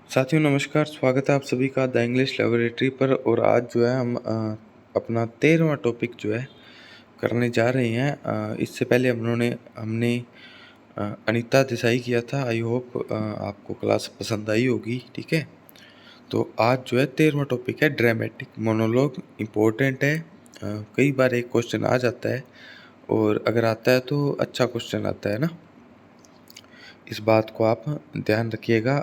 साथियों नमस्कार, स्वागत है आप सभी का द इंग्लिश लैबोरेटरी पर। और आज जो है हम अपना 13वां टॉपिक जो है करने जा रहे हैं। इससे पहले हमने अनीता देसाई किया था। आई होप आपको क्लास पसंद आई होगी। ठीक है, तो आज जो है 13वां टॉपिक है ड्रामेटिक मोनोलॉग। इम्पोर्टेंट है, कई बार एक क्वेश्चन आ जाता है और अगर आता है तो अच्छा क्वेश्चन आता है ना। इस बात को आप ध्यान रखिएगा।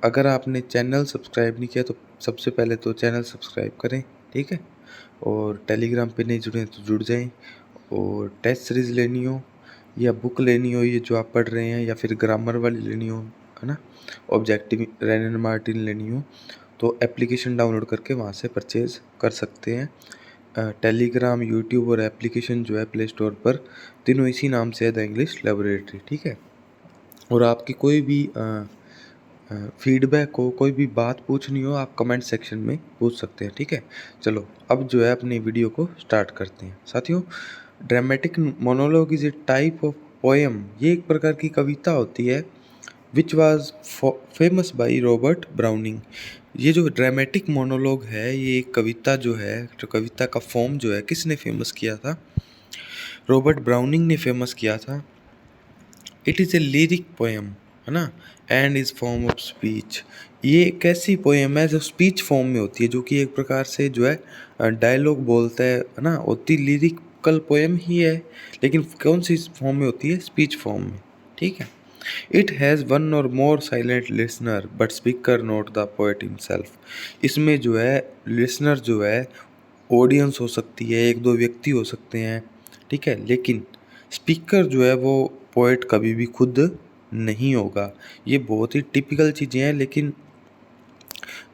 अगर आपने चैनल सब्सक्राइब नहीं किया तो सबसे पहले तो चैनल सब्सक्राइब करें। ठीक है, और टेलीग्राम पे नहीं जुड़े हैं तो जुड़ जाएं। और टेस्ट सीरीज़ लेनी हो या बुक लेनी हो, ये जो आप पढ़ रहे हैं, या फिर ग्रामर वाली लेनी हो, है ना, ऑब्जेक्टिव रैन एंड मार्टिन लेनी हो, तो एप्लीकेशन डाउनलोड करके वहाँ से परचेज़ कर सकते हैं। टेलीग्राम, यूट्यूब और एप्लीकेशन जो है प्ले स्टोर पर, तीनों इसी नाम से है, द इंग्लिश लैबोरेटरी। ठीक है, और आपकी कोई भी फीडबैक हो, कोई भी बात पूछनी हो, आप कमेंट सेक्शन में पूछ सकते हैं। ठीक है, चलो अब जो है अपनी वीडियो को स्टार्ट करते हैं। साथियों, dramatic monologue is a type of poem. ये एक प्रकार की कविता होती है which was famous by Robert browning. ये जो ड्रामेटिक मोनोलॉग है, ये एक कविता जो है, जो कविता का फॉर्म जो है, किसने फेमस किया था? रॉबर्ट ब्राउनिंग ने फेमस किया था। It is a lyric poem, है ना, and is form of speech. ये एक ऐसी पोएम है जो स्पीच फॉर्म में होती है, जो कि एक प्रकार से जो है डायलॉग बोलता है ना, होती लिरिकल पोएम ही है, लेकिन कौन सी फॉर्म में होती है? स्पीच फॉर्म में। ठीक है, it has one or more silent listener but speaker not the poet himself. इसमें जो है लिसनर जो है ऑडियंस हो सकती है, एक दो व्यक्ति हो सकते हैं। ठीक है, लेकिन स्पीकर जो है वो पोएट कभी भी खुद नहीं होगा। ये बहुत ही टिपिकल चीज़ें हैं, लेकिन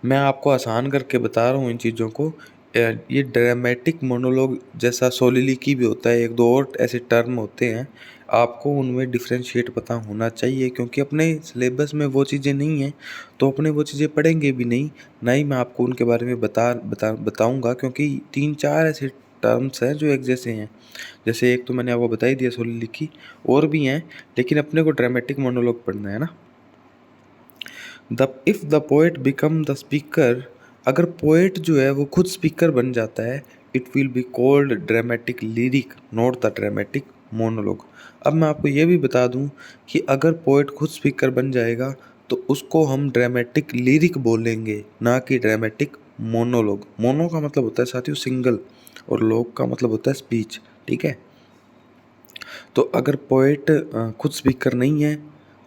मैं आपको आसान करके बता रहा हूँ इन चीज़ों को। ये ड्रामेटिक मोनोलॉग जैसा सोलिलिकी भी होता है, एक दो और ऐसे टर्म होते हैं, आपको उनमें डिफ्रेंशिएट पता होना चाहिए, क्योंकि अपने सिलेबस में वो चीज़ें नहीं हैं तो अपने वो चीज़ें पढ़ेंगे भी नहीं, ना ही मैं आपको उनके बारे में बताऊंगा, क्योंकि 3-4 ऐसे टर्म्स हैं जो एक जैसे हैं। जैसे एक तो मैंने आपको बता ही दिया सोलिलिकी, और भी हैं, लेकिन अपने को ड्रामेटिक मोनोलॉग पढ़ना है ना। If the poet become the speaker, अगर पोएट जो है वो खुद स्पीकर बन जाता है, it will be called dramatic lyric not the dramatic monologue. अब मैं आपको ये भी बता दूं कि अगर पोएट खुद स्पीकर बन जाएगा तो उसको हम ड्रामेटिक लिरिक बोलेंगे, ना कि ड्रामेटिक मोनोलॉग। मोनो का मतलब होता है साथियों सिंगल, और लॉग का मतलब होता है स्पीच। ठीक है, तो अगर पोएट खुद स्पीकर नहीं है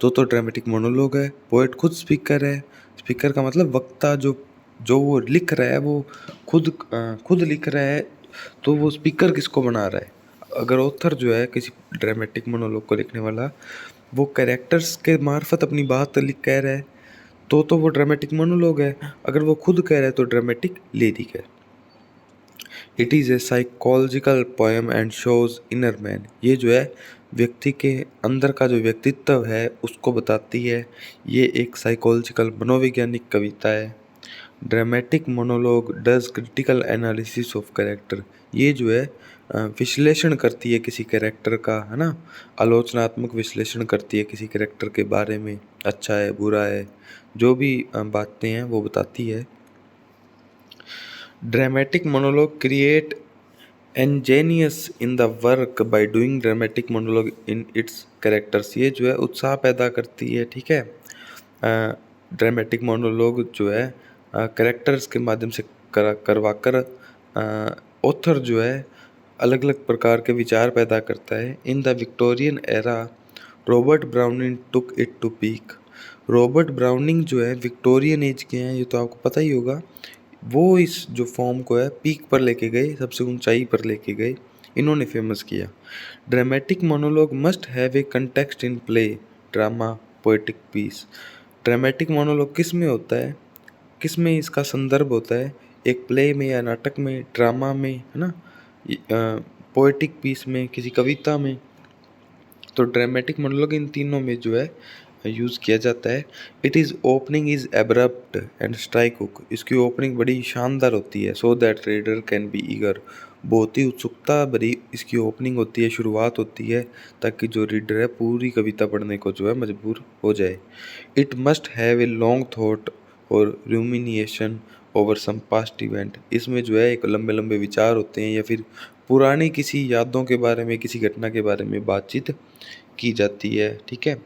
तो ड्रामेटिक मोनोलॉग है। पोएट खुद स्पीकर है, स्पीकर का मतलब वक्ता, जो जो वो लिख रहा है वो खुद लिख रहा है, तो वो स्पीकर किसको बना रहा है? अगर ऑथर जो है किसी ड्रामेटिक मोनोलॉग को लिखने वाला, वो कैरेक्टर्स के मार्फत अपनी बात लिख कह रहा है, तो वो ड्रामेटिक मोनोलॉग है। अगर वो खुद कह रहा है तो ड्रामेटिक लिरिक है। It is a psychological poem and shows inner man. ये जो है व्यक्ति के अंदर का जो व्यक्तित्व है उसको बताती है। ये एक साइकोलॉजिकल मनोवैज्ञानिक कविता है। Dramatic monologue does critical analysis of character. ये जो है विश्लेषण करती है किसी कैरेक्टर का, है ना, आलोचनात्मक विश्लेषण करती है किसी कैरेक्टर के बारे में, अच्छा है बुरा है, जो भी बातें हैं वो बताती है। Dramatic monologue create ingenious in the work by doing dramatic monologue in its characters। ये जो है उत्साह पैदा करती है। ठीक है, ड्रामेटिक मोनोलॉग जो है कैरेक्टर्स के माध्यम से करवाकर ऑथर जो है अलग अलग प्रकार के विचार पैदा करता है। In the Victorian era Robert Browning took it to peak. Robert Browning जो है विक्टोरियन एज के हैं, ये तो आपको पता ही होगा। वो इस जो फॉर्म को है पीक पर लेके गए, सबसे ऊंचाई पर लेके गए, इन्होंने फेमस किया। Dramatic monologue must have a context in play, drama, poetic piece. Dramatic monologue किस में होता है, किस में इसका संदर्भ होता है? एक प्ले में या नाटक में, ड्रामा में, है ना, पोएटिक पीस में, किसी कविता में। तो ड्रामेटिक मोनोलॉग इन तीनों में जो है यूज़ किया जाता है। It is opening is abrupt and strike hook. इसकी ओपनिंग बड़ी शानदार होती है। So that reader can be eager. बहुत ही उत्सुकता भरी इसकी ओपनिंग होती है, शुरुआत होती है, ताकि जो रीडर है पूरी कविता पढ़ने को जो है मजबूर हो जाए। It must have a long thought और रूमिनिएशन ओवर सम पास्ट इवेंट। इसमें जो है एक लंबे लंबे विचार होते हैं या फिर पुरानी किसी यादों के बारे में, किसी घटना के बारे में बातचीत की जाती है, ठीक है।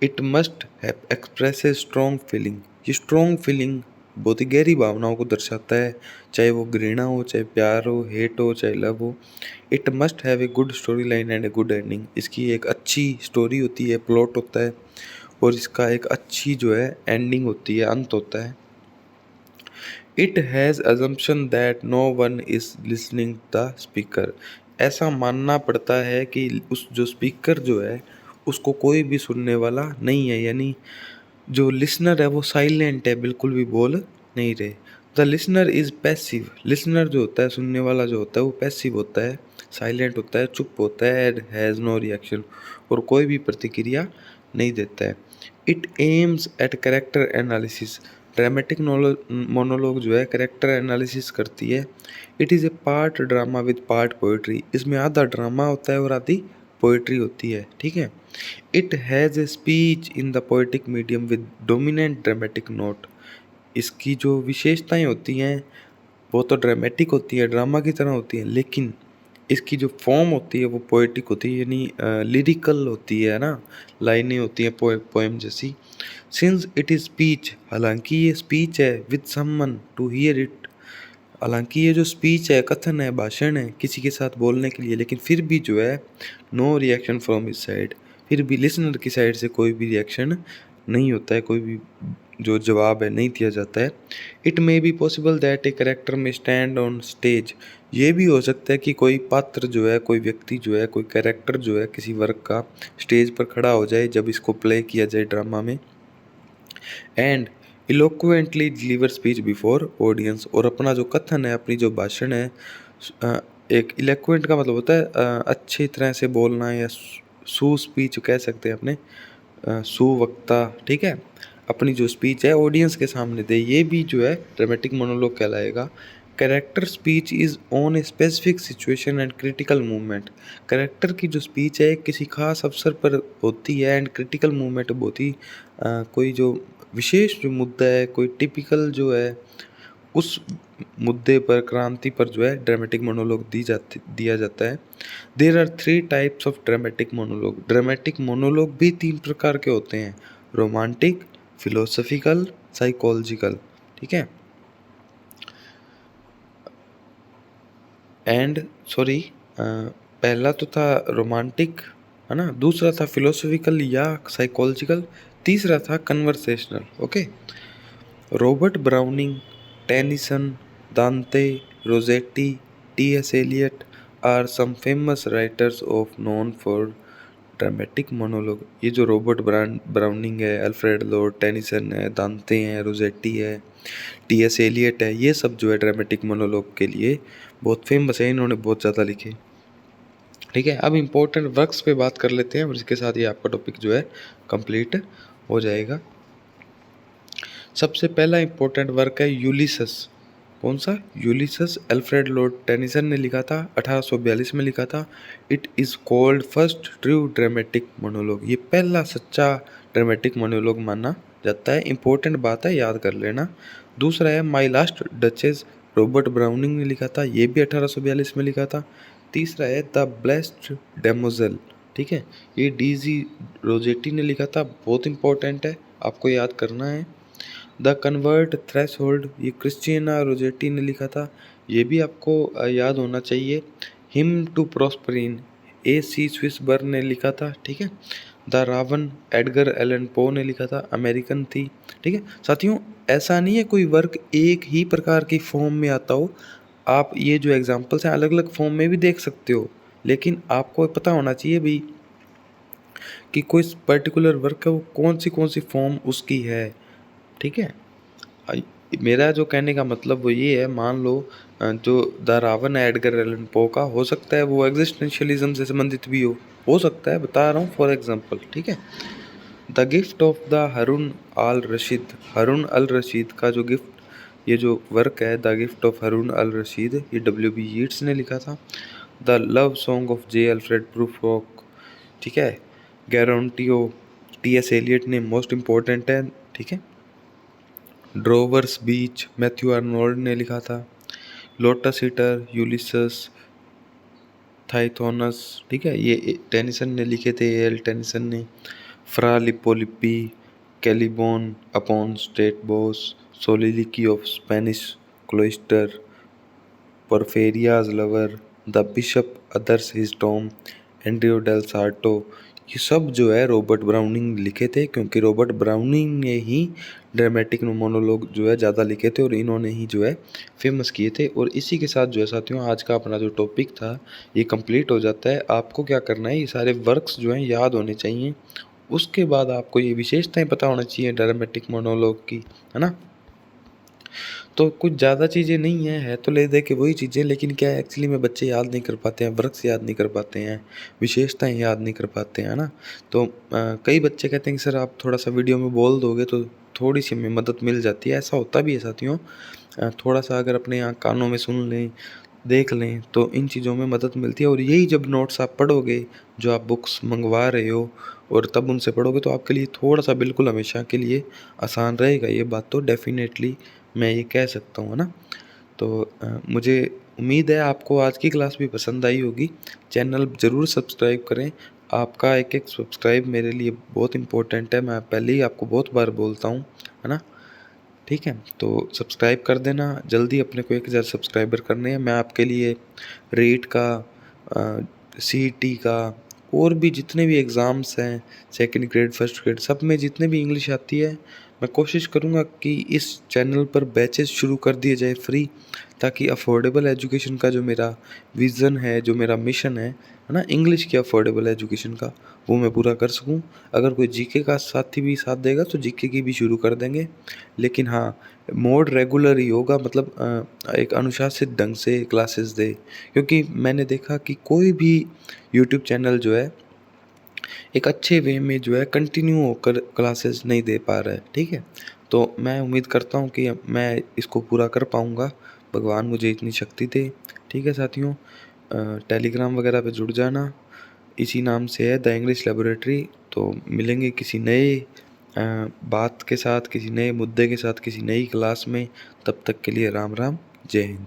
It must have express a strong feeling. ये स्ट्रॉन्ग फीलिंग बहुत ही गहरी भावनाओं को दर्शाता है, चाहे वो घृणा हो, चाहे प्यार हो, हेट हो, चाहे लव हो। It must have a good story line and a good ending. इसकी एक अच्छी स्टोरी होती है, प्लॉट होता है, और इसका एक अच्छी जो है एंडिंग होती है, अंत होता है। It has assumption that no one is listening the speaker. ऐसा मानना पड़ता है कि उस जो स्पीकर जो है उसको कोई भी सुनने वाला नहीं है, यानी जो लिसनर है वो साइलेंट है, बिल्कुल भी बोल नहीं रहे। The listener is passive. Listener जो होता है, सुनने वाला जो होता है, वो पैसिव होता है, साइलेंट होता है, चुप होता है, एंड हैज़ नो रिएक्शन, और कोई भी प्रतिक्रिया नहीं देता है। It aims at character analysis. Dramatic monologue जो है कैरेक्टर एनालिसिस करती है। It is a part drama with part poetry. इसमें आधा ड्रामा होता है और आधी पोइट्री होती है, ठीक है। It has a speech in the poetic medium with dominant dramatic note. इसकी जो विशेषताएं होती हैं वो तो ड्रामेटिक होती है, ड्रामा की तरह होती है, लेकिन इसकी जो फॉर्म होती है वो पोएटिक होती है, यानी लिरिकल होती है ना, लाइनें होती हैं पोएम जैसी। सिंस इट इज स्पीच, हालांकि ये स्पीच है, with someone to hear it. हालांकि ये जो स्पीच है, कथन है, भाषण है किसी के साथ बोलने के लिए, लेकिन फिर भी जो है no reaction from his side. फिर भी लिसनर की साइड से कोई भी रिएक्शन नहीं होता है, कोई भी जो जवाब है नहीं दिया जाता है। It may be possible that a character में स्टैंड ऑन स्टेज। ये भी हो सकता है कि कोई पात्र जो है, कोई व्यक्ति जो है, कोई कैरेक्टर जो है किसी वर्क का स्टेज पर खड़ा हो जाए जब इसको प्ले किया जाए ड्रामा में, and eloquently deliver speech before audience. और अपना जो कथन है, अपनी जो भाषण है, एक इलेक्वेंट का मतलब होता है अच्छी तरह से बोलना, या सु स्पीच कह सकते हैं अपने, सुवक्ता, ठीक है। अपनी जो स्पीच है ऑडियंस के सामने दे, ये भी जो है ड्रामेटिक मोनोलॉग कहलाएगा। Character speech is on a specific situation and critical movement. Character की जो स्पीच है किसी खास अवसर पर होती है, एंड क्रिटिकल मूवमेंट बहुत ही कोई जो विशेष जो मुद्दा है, कोई टिपिकल जो है उस मुद्दे पर, क्रांति पर जो है ड्रामेटिक मोनोलॉग दिया जाता है। There are 3 types of dramatic monologue. Dramatic monologue भी 3 प्रकार के होते हैं, रोमांटिक, फिलोसॉफिकल, साइकोलॉजिकल, ठीक है। एंड सॉरी, पहला तो था रोमांटिक, है ना, दूसरा था फिलोसॉफिकल या साइकोलॉजिकल, तीसरा था conversational, okay. Robert Browning, Tennyson, Dante, Rossetti, T S. Eliot are some famous writers of known for dramatic monologue. ये जो रॉबर्ट ब्राउनिंग है, अल्फ्रेड लॉर्ड टेनिसन है, दांते हैं, रोजेटी है, टी.एस. एलियट है, ये सब जो है ड्रामेटिक मोनोलॉग के लिए बहुत फेमस है, इन्होंने बहुत ज़्यादा लिखे, ठीक है। अब इम्पोर्टेंट वर्क्स पे बात कर लेते हैं और इसके साथ ये आपका टॉपिक जो है कंप्लीट हो जाएगा। सबसे पहला इम्पोर्टेंट वर्क है यूलिसस। कौन सा? यूलिसस। अल्फ्रेड लॉर्ड टेनिसन ने लिखा था, 1842 में लिखा था। It is called first true dramatic monologue. ये पहला सच्चा ड्रामेटिक मोनोलॉग माना जाता है। इम्पोर्टेंट बात है, याद कर लेना। दूसरा है my last duchess, Robert browning ने लिखा था, ये भी 1842 में लिखा था। तीसरा है द ब्लेस्ड डेमोजल, ठीक है, ये डीजी रोजेटी ने लिखा था, बहुत इंपॉर्टेंट है, आपको याद करना है। द कन्वर्ट थ्रेशोल्ड, ये क्रिस्टियना रोजेटी ने लिखा था, ये भी आपको याद होना चाहिए। हिम टू प्रॉस्परिन, ए सी स्विसबर्न ने लिखा था, ठीक है। The Ravan, Edgar Allan Poe ने लिखा था, अमेरिकन थी, ठीक है। साथियों, ऐसा नहीं है कोई वर्क एक ही प्रकार की फॉर्म में आता हो, आप ये जो एग्जाम्पल्स हैं अलग अलग फॉर्म में भी देख सकते हो, लेकिन आपको पता होना चाहिए भी कि कोई पर्टिकुलर वर्क है वो कौन सी फॉर्म उसकी है, ठीक है। मेरा जो कहने का मतलब वो ये है, मान लो जो द रावण है एडगर एलन पो का, हो सकता है वो एग्जिस्टेंशियलिज्म से संबंधित भी हो सकता है, बता रहा हूँ फॉर एग्जांपल, ठीक है। The gift of the Harun al Rashid, Harun al Rashid का जो गिफ्ट, ये जो वर्क है the gift of Harun al Rashid, ये W.B. यीट्स ने लिखा था। The love song of J. Alfred Prufrock, ठीक है, गारंटियो, T.S. एलियट ने, मोस्ट इम्पोर्टेंट है, ठीक है। ड्रोवर्स बीच मैथ्यू आर्नोल्ड ने लिखा था। लोटस ईटर यूलिसस थाइथोनस, ठीक है, ये टेनिसन ने लिखे थे, एल टेनिसन ने। Fra Lippo Lippi Caliban upon Setebos soliloquy of Spanish cloister Porphyria's lover the bishop orders his tomb Andrea del Sarto, ये सब जो है रॉबर्ट ब्राउनिंग लिखे थे, क्योंकि रॉबर्ट ब्राउनिंग ने ही ड्रामेटिक मोनोलॉग जो है ज़्यादा लिखे थे और इन्होंने ही जो है फेमस किए थे। और इसी के साथ जो है साथियों आज का अपना जो टॉपिक था ये कंप्लीट हो जाता है। आपको क्या करना है, ये सारे वर्क्स जो हैं याद होने चाहिए, उसके बाद आपको ये विशेषताएं पता होना चाहिए ड्रामेटिक मोनोलॉग की, है ना। तो कुछ ज़्यादा चीज़ें नहीं है तो ले दे के वही चीज़ें, लेकिन क्या है एक्चुअली में बच्चे याद नहीं कर पाते हैं, वर्क्स याद नहीं कर पाते हैं, विशेषताएं याद नहीं कर पाते हैं, है ना। तो कई बच्चे कहते हैं कि सर आप थोड़ा सा वीडियो में बोल दोगे तो थोड़ी सी हमें मदद मिल जाती है। ऐसा होता भी है साथियों, थोड़ा सा अगर अपने यहाँ कानों में सुन लें, देख लें तो इन चीज़ों में मदद मिलती है। और यही जब नोट्स आप पढ़ोगे, जो आप बुक्स मंगवा रहे हो और तब उनसे पढ़ोगे तो आपके लिए थोड़ा सा बिल्कुल हमेशा के लिए आसान रहेगा। ये बात तो डेफिनेटली मैं ये कह सकता हूँ, है ना। तो मुझे उम्मीद है आपको आज की क्लास भी पसंद आई होगी। चैनल ज़रूर सब्सक्राइब करें, आपका एक एक सब्सक्राइब मेरे लिए बहुत इम्पोर्टेंट है, मैं पहले ही आपको बहुत बार बोलता हूँ, है ना। ठीक है, तो सब्सक्राइब कर देना जल्दी, अपने को 1000 सब्सक्राइबर करने हैं। मैं आपके लिए रीट का, सीईटी का और भी जितने भी एग्ज़ाम्स हैं, सेकंड ग्रेड फर्स्ट ग्रेड सब में जितने भी इंग्लिश आती है, मैं कोशिश करूँगा कि इस चैनल पर बैचेस शुरू कर दिए जाए फ्री, ताकि अफोर्डेबल एजुकेशन का जो मेरा विज़न है, जो मेरा मिशन है ना, इंग्लिश की अफोर्डेबल एजुकेशन का, वो मैं पूरा कर सकूँ। अगर कोई जीके का साथी भी साथ देगा तो जीके की भी शुरू कर देंगे, लेकिन हाँ मोड रेगुलर ही होगा, मतलब एक अनुशासित ढंग से क्लासेस दे। क्योंकि मैंने देखा कि कोई भी यूट्यूब चैनल जो है एक अच्छे वे में जो है कंटिन्यू होकर क्लासेस नहीं दे पा रहा है, ठीक है। तो मैं उम्मीद करता हूँ कि मैं इसको पूरा कर पाऊँगा, भगवान मुझे इतनी शक्ति दे। ठीक है साथियों, टेलीग्राम वगैरह पे जुड़ जाना, इसी नाम से है द इंग्लिश लेबोरेटरी। तो मिलेंगे किसी नए बात के साथ, किसी नए मुद्दे के साथ, किसी नई क्लास में। तब तक के लिए राम राम, जय हिंद।